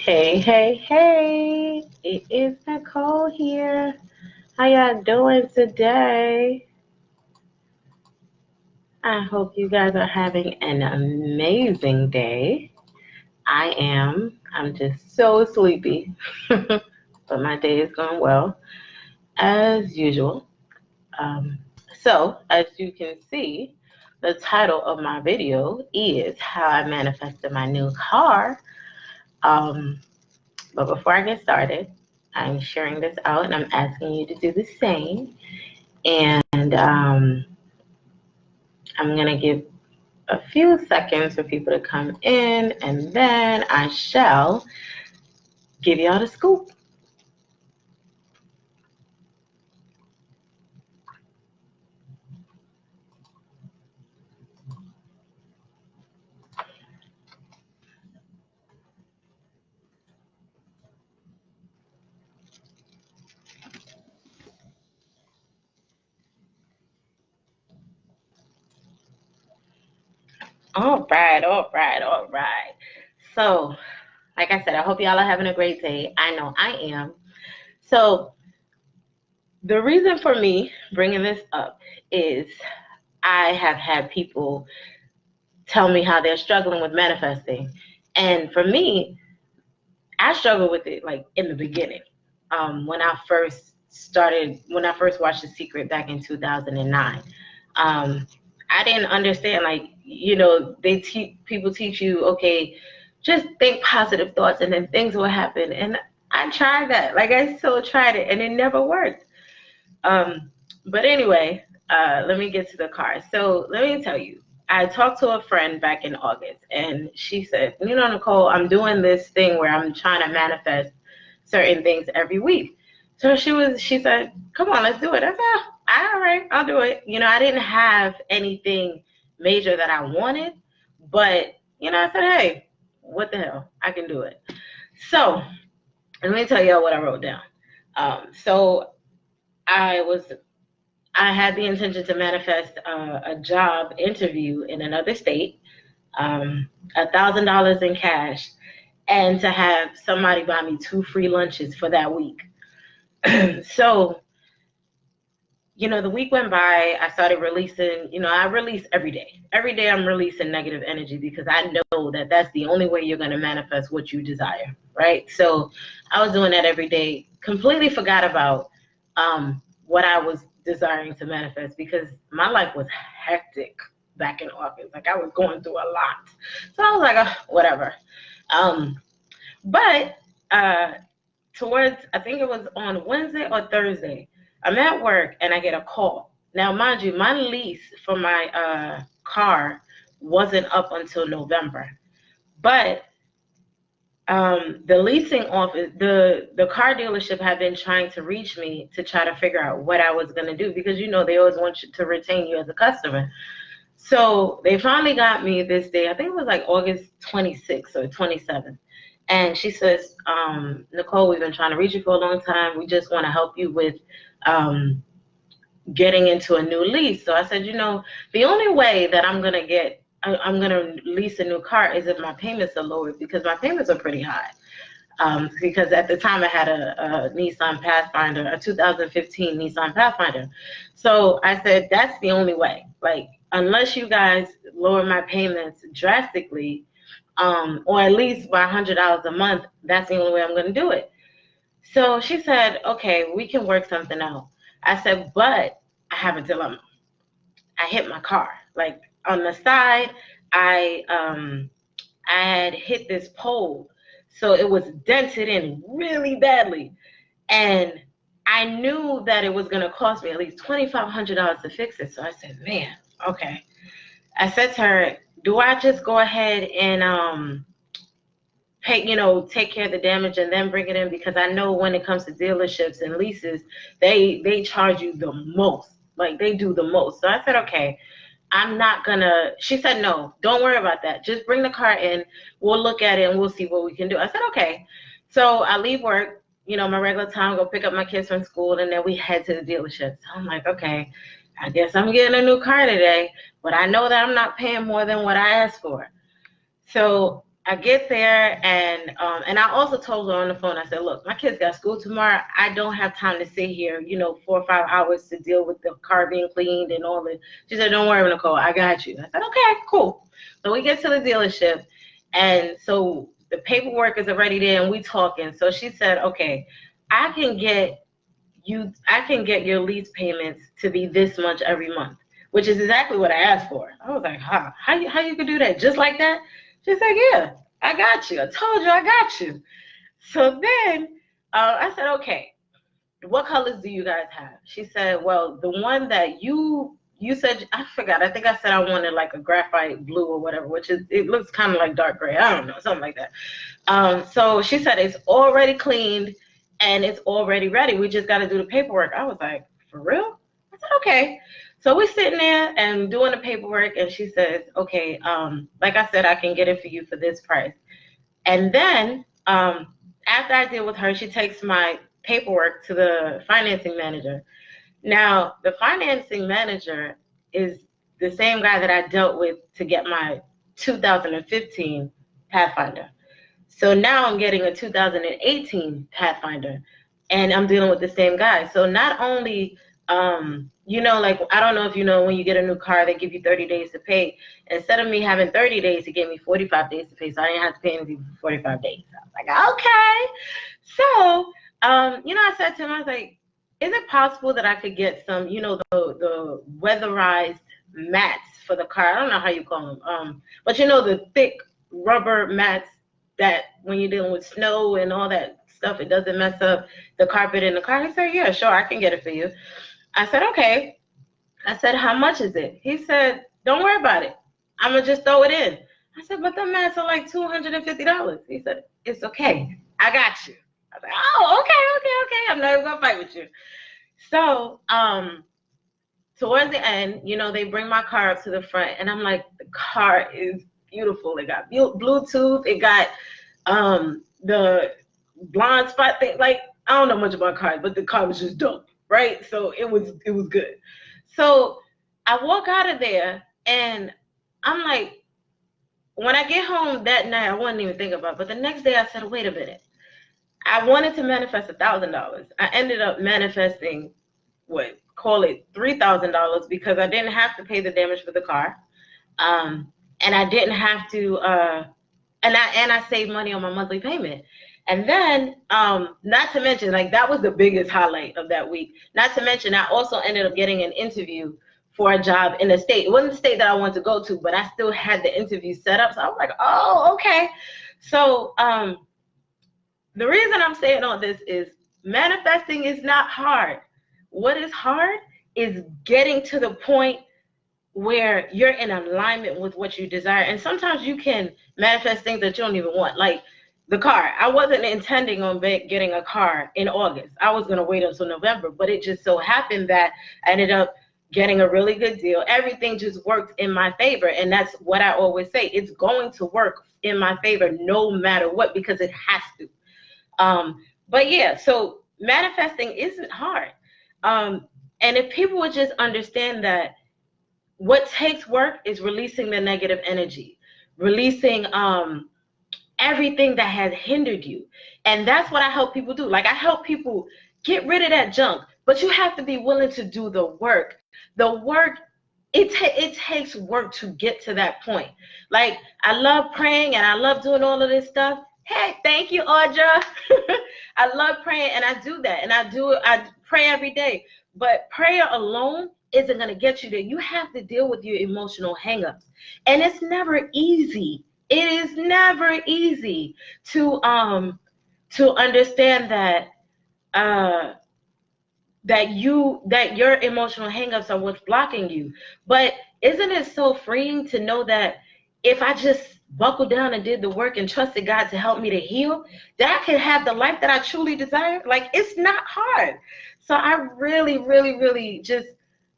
Hey, hey, hey, it is Nicole here. How y'all doing today? I hope you guys are having an amazing day. I am. I'm just so sleepy, but my day is going well as usual. Um, so, as you can see, the title of my video is How I Manifested My New Car. Um, But before I get started, I'm sharing this out and I'm asking you to do the same. And I'm going to give a few seconds for people to come in and then I shall give y'all the scoop. All right, all right, all right. So, like I said, I hope y'all are having a great day. I know I am. So, the reason for me bringing this up is I have had people tell me how they're struggling with manifesting. And for me, I struggled with it like in the beginning. When I first watched The Secret back in 2009. I didn't understand, like, people teach you, okay, just think positive thoughts and then things will happen. And I tried that. Like, I still tried it and it never worked. But anyway, let me get to the car. So let me tell you, I talked to a friend back in August, and she said, Nicole, I'm doing this thing where I'm trying to manifest certain things every week. So she said, come on, let's do it. I said, all right, I'll do it. I didn't have anything major that I wanted, but, I said, hey, what the hell? I can do it. So let me tell y'all what I wrote down. So I had the intention to manifest a job interview in another state, $1,000 in cash, and to have somebody buy me 2 free lunches for that week. So, the week went by. I started releasing, I release every day. Every day I'm releasing negative energy because I know that that's the only way you're going to manifest what you desire, right? So I was doing that every day, completely forgot about what I was desiring to manifest because my life was hectic back in August. Like, I was going through a lot. So I was like, oh, whatever. But towards, I think it was on Wednesday or Thursday, I'm at work and I get a call. Now, mind you, my lease for my car wasn't up until November. But the leasing office, the car dealership had been trying to reach me to try to figure out what I was going to do because, they always want you to retain you as a customer. So they finally got me this day. I think it was like August 26th or 27th. And she says, Nicole, we've been trying to reach you for a long time. We just want to help you with getting into a new lease. So I said, the only way that I'm going to lease a new car is if my payments are lower because my payments are pretty high. Because at the time I had a Nissan Pathfinder, a 2015 Nissan Pathfinder. So I said, that's the only way. Like, unless you guys lower my payments drastically, or at least by $100 a month, that's the only way I'm going to do it. So she said, okay, we can work something out. I said, but I have a dilemma. I hit my car. Like, on the side, I had hit this pole. So it was dented in really badly. And I knew that it was going to cost me at least $2,500 to fix it. So I said, man, okay. I said to her, do I just go ahead and pay, take care of the damage and then bring it in? Because I know when it comes to dealerships and leases, they charge you the most. Like, they do the most. So I said, okay, I'm not gonna. She said, no, don't worry about that. Just bring the car in. We'll look at it and we'll see what we can do. I said, okay. So I leave work, my regular time, go pick up my kids from school, and then we head to the dealership. So I'm like, okay, I guess I'm getting a new car today, but I know that I'm not paying more than what I asked for. So I get there, and I also told her on the phone, I said, look, my kids got school tomorrow. I don't have time to sit here, 4 or 5 hours to deal with the car being cleaned and all that. She said, don't worry, Nicole, I got you. I said, okay, cool. So we get to the dealership, and so the paperwork is already there, and we talking. So she said, okay, I can get your lease payments to be this much every month, which is exactly what I asked for. I was like, how you could do that just like that? She's like, yeah, I got you. I told you I got you. So then I said, okay, what colors do you guys have? She said, well, the one that you said, I forgot. I think I said I wanted like a graphite blue or whatever, which is, it looks kind of like dark gray. I don't know, something like that. So she said it's already cleaned and it's already ready. We just got to do the paperwork. I was like, for real? I said, okay. So we're sitting there and doing the paperwork, and she says, okay, like I said, I can get it for you for this price. And then after I deal with her, she takes my paperwork to the financing manager. Now, the financing manager is the same guy that I dealt with to get my 2015 Pathfinder. So now I'm getting a 2018 Pathfinder, and I'm dealing with the same guy. So not only, like, I don't know if you know, when you get a new car, they give you 30 days to pay. Instead of me having 30 days, it gave me 45 days to pay, so I didn't have to pay anything for 45 days. I was like, okay. So, I said to him, I was like, is it possible that I could get some, the weatherized mats for the car? I don't know how you call them, but the thick rubber mats that when you're dealing with snow and all that stuff, it doesn't mess up the carpet in the car. He said, yeah, sure, I can get it for you. I said, okay. I said, how much is it? He said, don't worry about it. I'm going to just throw it in. I said, but the mats are like $250. He said, it's okay. I got you. I was like, oh, okay. I'm not even going to fight with you. So towards the end, they bring my car up to the front, and I'm like, the car is beautiful. It got Bluetooth. It got the blind spot thing. Like, I don't know much about cars, but the car was just dope, right? So it was good. So I walk out of there, and I'm like, when I get home that night, I wasn't even thinking about it. But the next day I said, wait a minute. I wanted to manifest $1,000. I ended up manifesting, call it $3,000, because I didn't have to pay the damage for the car. And I didn't have to, and I saved money on my monthly payment. And then, not to mention, like, that was the biggest highlight of that week. Not to mention, I also ended up getting an interview for a job in a state. It wasn't the state that I wanted to go to, but I still had the interview set up. So I was like, oh, okay. So the reason I'm saying all this is manifesting is not hard. What is hard is getting to the point where you're in alignment with what you desire. And sometimes you can manifest things that you don't even want. Like the car. I wasn't intending on getting a car in August. I was going to wait until November, but it just so happened that I ended up getting a really good deal. Everything just worked in my favor. And that's what I always say. It's going to work in my favor no matter what, because it has to. But yeah, so manifesting isn't hard. And if people would just understand that what takes work is releasing the negative energy, releasing everything that has hindered you. And that's what I help people do. Like, I help people get rid of that junk, but you have to be willing to do the work. The work, it takes work to get to that point. Like, I love praying and I love doing all of this stuff. Hey, thank you, Audra. I love praying, and I do that, and I pray every day. But prayer alone isn't going to get you there. You have to deal with your emotional hangups, and it's never easy. It is never easy to understand that that your emotional hangups are what's blocking you. But isn't it so freeing to know that if I just buckled down and did the work and trusted God to help me to heal, that I could have the life that I truly desire? Like, it's not hard. So I really, really, really just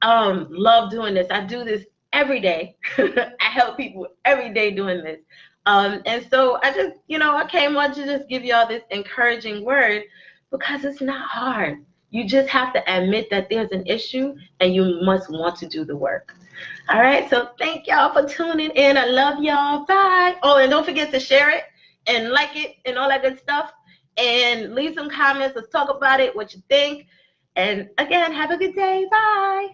love doing this. I do this every day. I help people every day doing this. And so I just, I came on to just give y'all this encouraging word, because it's not hard. You just have to admit that there's an issue, and you must want to do the work. All right, so thank y'all for tuning in. I love y'all. Bye. Oh, and don't forget to share it and like it and all that good stuff. And leave some comments. Let's talk about it, what you think. And again, have a good day. Bye.